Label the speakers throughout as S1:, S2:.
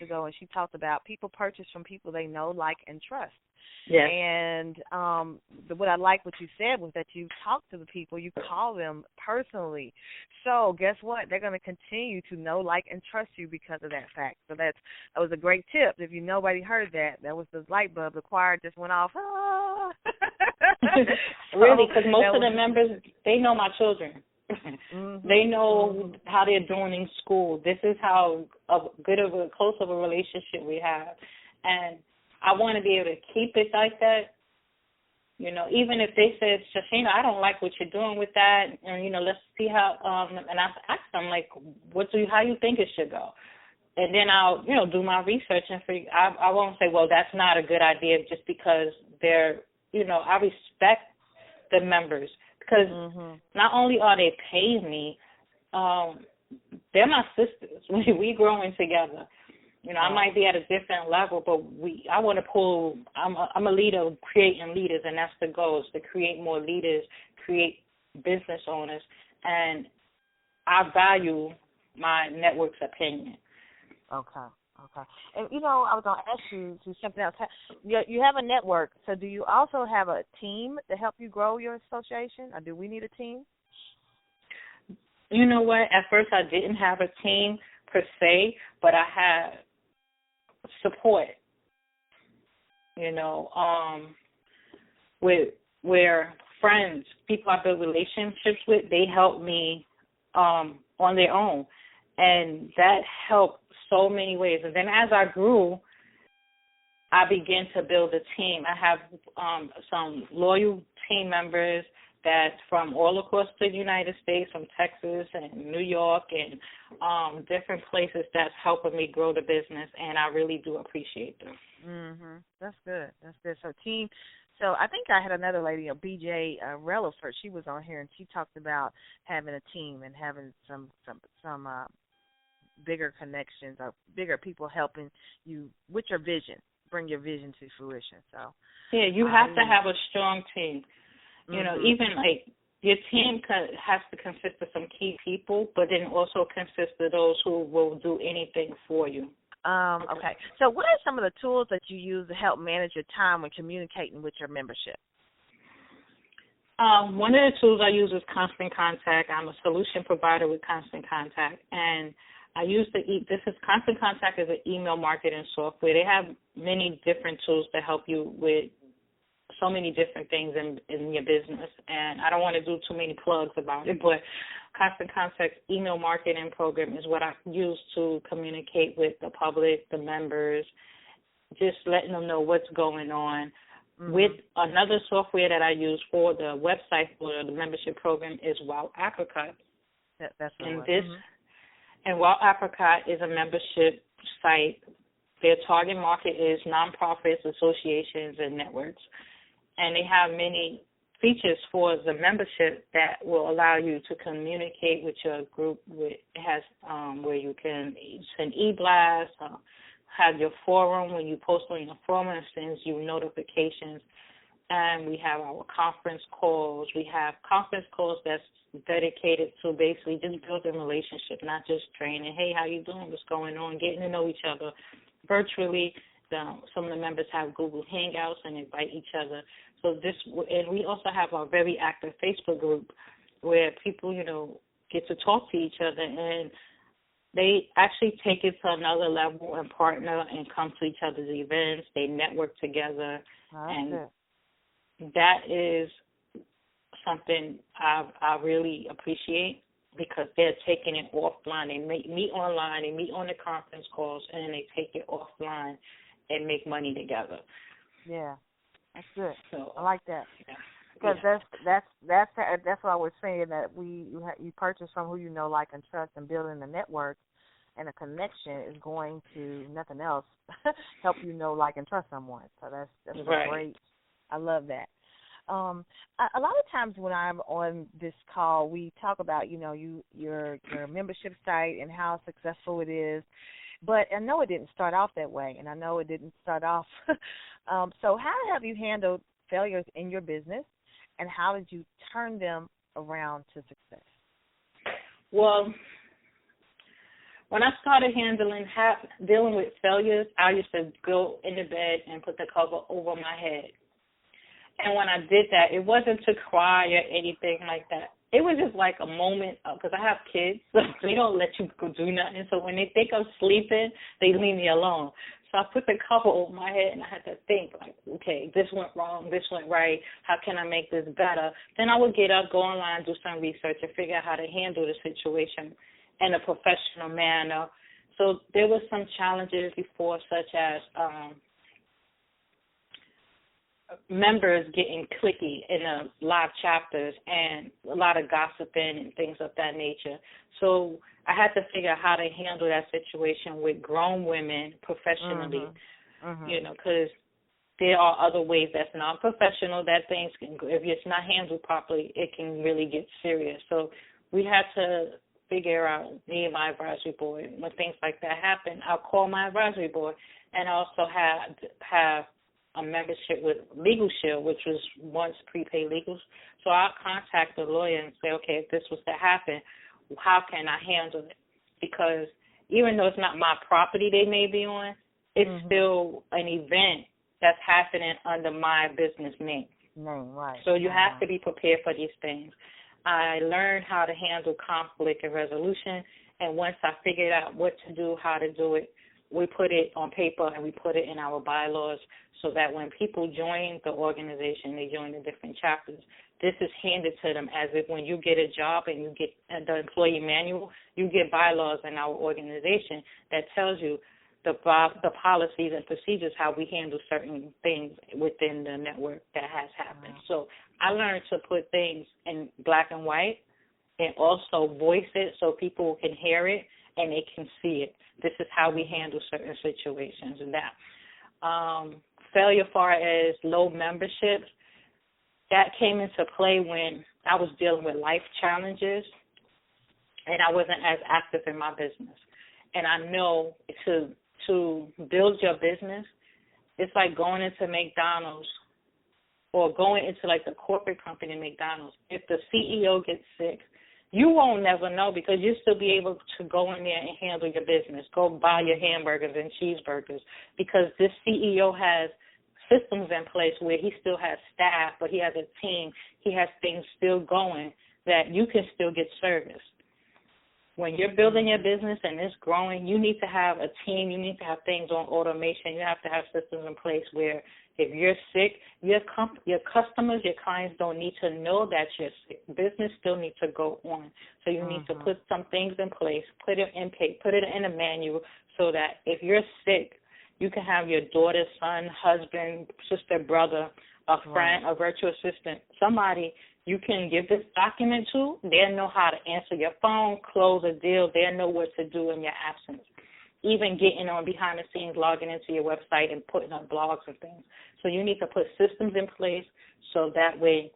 S1: ago, and she talked about people purchase from people they know, like, and trust.
S2: Yes.
S1: And what I like what you said was that you talk to the people, you call them personally. So guess what? They're going to continue to know, like, and trust you because of that fact. So that was a great tip. If nobody heard that, that was the light bulb. The choir just went off. Ah.
S2: Really, because most of the members, they know my children. They know how they're doing in school. This is how close of a relationship we have. And I want to be able to keep it like that. Even if they said, Shashina, I don't like what you're doing with that, and let's see how. And I ask them, like, how you think it should go, and then I'll do my research and figure. I won't say, well, that's not a good idea just because they're I respect the members because not only are they paying me, they're my sisters. We growing together. I might be at a different level, but I want to pull. I'm a leader of creating leaders, and that's the goal: is to create more leaders, create business owners, and I value my network's opinion.
S1: Okay. And I was going to ask you something else. You have a network, so do you also have a team to help you grow your association, or do we need a team?
S2: You know what? At first, I didn't have a team per se, but I had support, where friends, people I built relationships with, they helped me on their own. And that helped so many ways. And then as I grew, I began to build a team. I have some loyal team members that's from all across the United States, from Texas and New York and different places that's helping me grow the business, and I really do appreciate them.
S1: That's good. So I think I had another lady, BJ Relaford. She was on here, and she talked about having a team and having some bigger connections or bigger people helping you with your vision, bring your vision to fruition. So
S2: yeah, you have to have a strong team. Even like your team has to consist of some key people, but then also consist of those who will do anything for you.
S1: Okay. So what are some of the tools that you use to help manage your time when communicating with your membership?
S2: One of the tools I use is Constant Contact. I'm a solution provider with Constant Contact, and I use Constant Contact is an email marketing software. They have many different tools to help you with so many different things in your business, and I don't want to do too many plugs about it, but Constant Contact's email marketing program is what I use to communicate with the public, the members, just letting them know what's going on. With another software that I use for the website for the membership program is Wild Apricot.
S1: That's
S2: and Wild Apricot is a membership site. Their target market is nonprofits, associations, and networks. And they have many features for the membership that will allow you to communicate with your group. It has where you can send e-blasts, have your forum when you post on your forum, it sends you notifications. And we have our conference calls. We have conference calls that's dedicated to basically just building a relationship, not just training. Hey, how you doing? What's going on? Getting to know each other virtually. Some of the members have Google Hangouts and invite each other. And we also have a very active Facebook group where people, get to talk to each other, and they actually take it to another level and partner and come to each other's events. They network together, and that is something I really appreciate because they're taking it offline. They meet online, they meet on the conference calls, and then they take it offline and make money together.
S1: Yeah, that's good.
S2: So
S1: I like that. Because that's what I was saying, that you purchase from who you know, like, and trust, and building a network and a connection is going to, nothing else, help you know, like, and trust someone. So that's
S2: right.
S1: Great. I love that. A lot of times when I'm on this call, we talk about, your membership site and how successful it is. But I know it didn't start off that way, and I know it didn't start off. So how have you handled failures in your business, and how did you turn them around to success?
S2: Well, when I started dealing with failures, I used to go in the bed and put the cover over my head. And when I did that, it wasn't to cry or anything like that. It was just like a moment, because I have kids, so they don't let you go do nothing. So when they think I'm sleeping, they leave me alone. So I put the cover over my head, and I had to think, like, okay, this went wrong, this went right. How can I make this better? Then I would get up, go online, do some research, and figure out how to handle the situation in a professional manner. So there were some challenges before, such as members getting cliquey in the live chapters and a lot of gossiping and things of that nature. So I had to figure out how to handle that situation with grown women professionally, because there are other ways that's non-professional that things can, if it's not handled properly, it can really get serious. So we had to figure out, me and my advisory board, when things like that happen, I'll call my advisory board, and I also have a membership with Legal Shield, which was once prepaid legals. So I'll contact the lawyer and say, okay, if this was to happen, how can I handle it? Because even though it's not my property they may be on, it's still an event that's happening under my business name.
S1: Right.
S2: So you have to be prepared for these things. I learned how to handle conflict and resolution, and once I figured out what to do, how to do it, we put it on paper and we put it in our bylaws so that when people join the organization, they join the different chapters. This is handed to them as if when you get a job and you get the employee manual, you get bylaws in our organization that tells you the policies and procedures, how we handle certain things within the network that has happened. So I learned to put things in black and white and also voice it so people can hear it and they can see it. This is how we handle certain situations. And that failure far as low memberships, that came into play when I was dealing with life challenges and I wasn't as active in my business. And I know to build your business, it's like going into McDonald's or going into like the corporate company McDonald's. If the CEO gets sick, you won't never know because you'll still be able to go in there and handle your business, go buy your hamburgers and cheeseburgers because this CEO has systems in place where he still has staff, but he has a team, he has things still going that you can still get service. When you're building your business and it's growing, you need to have a team, you need to have things on automation, you have to have systems in place where if you're sick, your customers, your clients don't need to know that you're sick. Business still needs to go on. So you need to put some things in place, put it in a manual so that if you're sick, you can have your daughter, son, husband, sister, brother, a friend, a virtual assistant, somebody you can give this document to. They'll know how to answer your phone, close a deal. They'll know what to do in your absence. Even getting on behind the scenes, logging into your website and putting up blogs and things. So you need to put systems in place so that way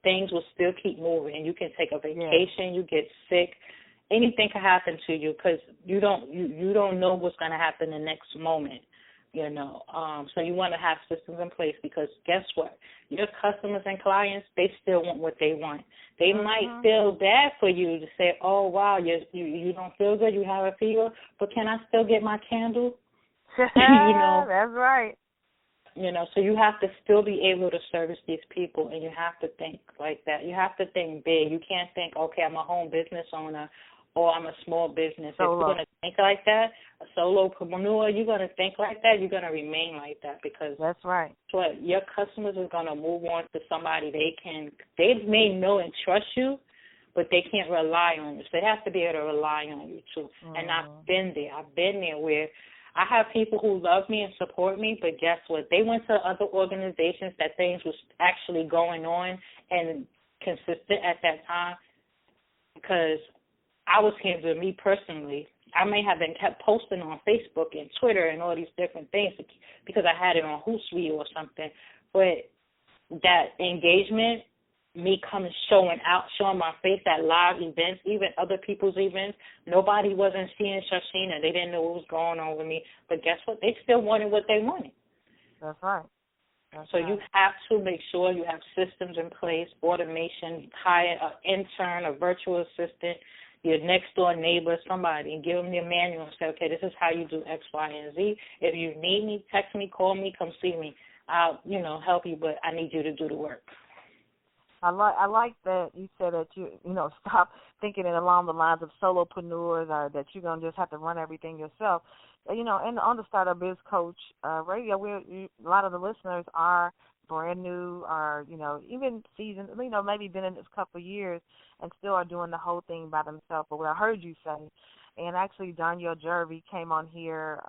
S2: things will still keep moving. And you can take a vacation, you get sick, anything can happen to you because you don't know what's going to happen the next moment. So you want to have systems in place because guess what? Your customers and clients, they still want what they want. They might feel bad for you to say, oh, wow, you don't feel good, you have a fever, but can I still get my candle?
S1: That's right.
S2: So you have to still be able to service these people, and you have to think like that. You have to think big. You can't think, okay, I'm a home business owner or I'm a small business. If you're going to think like that, a solopreneur, you're going to think like that, you're going to remain like that because
S1: that's right.
S2: What your customers are going to move on to somebody they may know and trust you, but they can't rely on you. So they have to be able to rely on you too. And I've been there where I have people who love me and support me, but guess what? They went to other organizations that things was actually going on and consistent at that time because I was handling me personally. I may have been kept posting on Facebook and Twitter and all these different things because I had it on Hootsuite or something. But that engagement, me coming, showing my face at live events, even other people's events, nobody wasn't seeing Shashina. They didn't know what was going on with me. But guess what? They still wanted what they wanted.
S1: That's right.
S2: You have to make sure you have systems in place, automation, hire an intern, a virtual assistant. your next door neighbor, somebody, and give them your manual and say, okay, this is how you do X, Y, and Z. If you need me, text me, call me, come see me. I'll, help you, but I need you to do the work.
S1: I like that you said that stop thinking it along the lines of solopreneurs or that you're gonna just have to run everything yourself. And on the Startup Biz Coach radio, a lot of the listeners are brand new, or even seasoned, maybe been in this couple of years and still are doing the whole thing by themselves. But what I heard you say, and actually Danielle Jervey came on here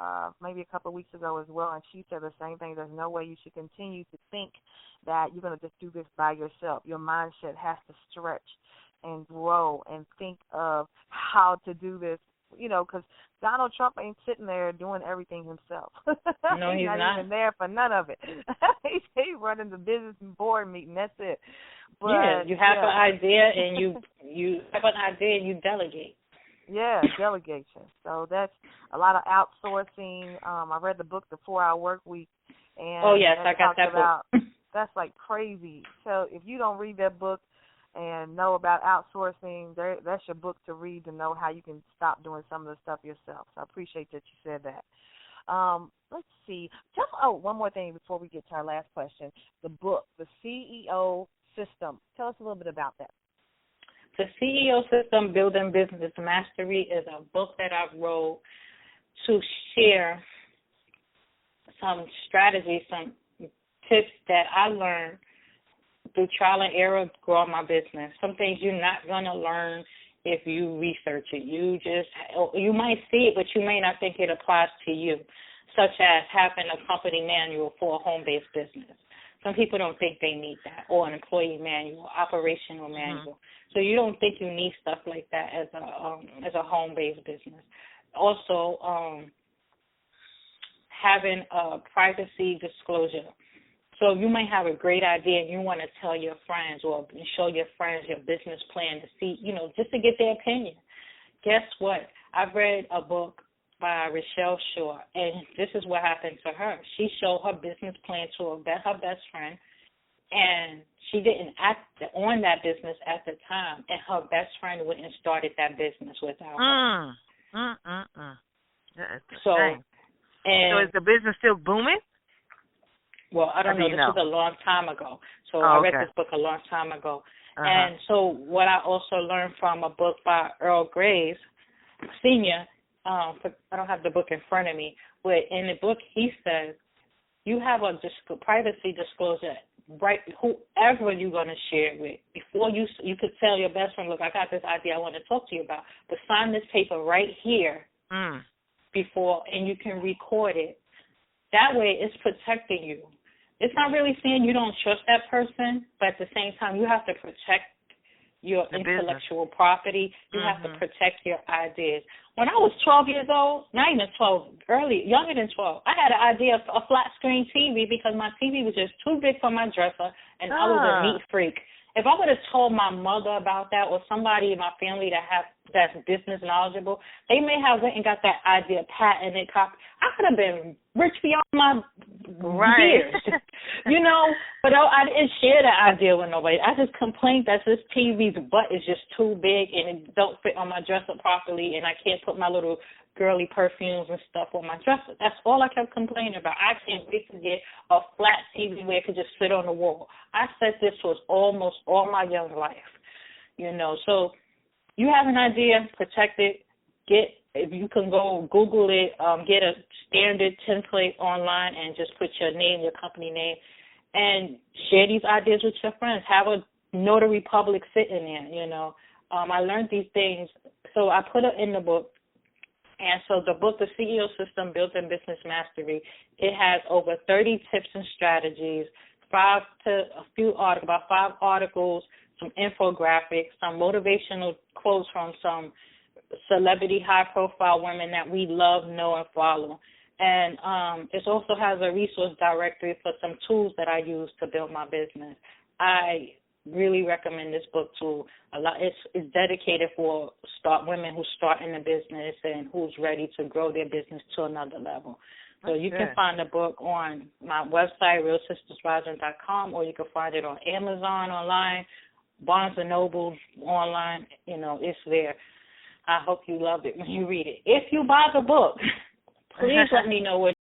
S1: maybe a couple of weeks ago as well, and she said the same thing. There's no way you should continue to think that you're going to just do this by yourself. Your mindset has to stretch and grow and think of how to do this, because Donald Trump ain't sitting there doing everything himself.
S2: No, he's not
S1: even there for none of it. He's running the business and board meeting. That's it. But,
S2: you have an idea and you have an idea and you delegate.
S1: Yeah, delegation. So that's a lot of outsourcing. I read the book, The 4-Hour Work Week. And
S2: oh, yes, I got that book.
S1: That's like crazy. So if you don't read that book and know about outsourcing, that's your book to read to know how you can stop doing some of the stuff yourself. So I appreciate that you said that. Let's see. One more thing before we get to our last question. The book, The CEO System. Tell us a little bit about that.
S2: The CEO System, Building Business Mastery is a book that I wrote to share some strategies, some tips that I learned through trial and error growing my business. Some things you're not going to learn if you research it. You might see it, but you may not think it applies to you, such as having a company manual for a home-based business. Some people don't think they need that, or an employee manual, operational manual. So you don't think you need stuff like that as a home-based business. Also, having a privacy disclosure. So you might have a great idea and you want to tell your friends or show your friends your business plan to see, just to get their opinion. Guess what? I've read a book by Rochelle Shaw, and this is what happened to her. She showed her business plan to her best friend, and she didn't act on that business at the time, and her best friend went and started that business without her. So
S1: is the business still booming?
S2: Well, I don't know. This was a long time ago. So I read this book a long time ago. And so what I also learned from a book by Earl Graves, Sr., I don't have the book in front of me, but in the book he says you have a privacy disclosure, right? Whoever you're going to share it with, before you could tell your best friend, look, I got this idea I want to talk to you about, but sign this paper right here before, and you can record it. That way it's protecting you. It's not really saying you don't trust that person, but at the same time you have to protect your intellectual property. You have to protect your ideas. When I was 12 years old, not even 12, younger than 12, I had an idea of a flat screen TV because my TV was just too big for my dresser, and I was a neat freak. If I would have told my mother about that, or somebody in my family that's business knowledgeable, they may have went and got that idea patented, copy. I could have been rich beyond my years, But I didn't share that idea with nobody. I just complained that this TV's butt is just too big and it don't fit on my dresser properly, and I can't put my little girly perfumes and stuff on my dresser. That's all I kept complaining about. I can't wait to get a flat TV where it could just sit on the wall. I said this was almost all my young life, So you have an idea, protect it. If you can go Google it, get a standard template online and just put your name, your company name, and share these ideas with your friends. Have a notary public sitting there, I learned these things, so I put it in the book. And so the book, The CEO System, Building Business Mastery, it has over 30 tips and strategies, about 5 articles, some infographics, some motivational quotes from some celebrity, high-profile women that we love, know, and follow. And it also has a resource directory for some tools that I use to build my business. I really recommend this book to a lot. It's dedicated for women who start in the business and who's ready to grow their business to another level. So you can find the book on my website, realsistersrising.com, or you can find it on Amazon online, Barnes & Noble online. It's there. I hope you love it when you read it. If you buy the book, please let me know what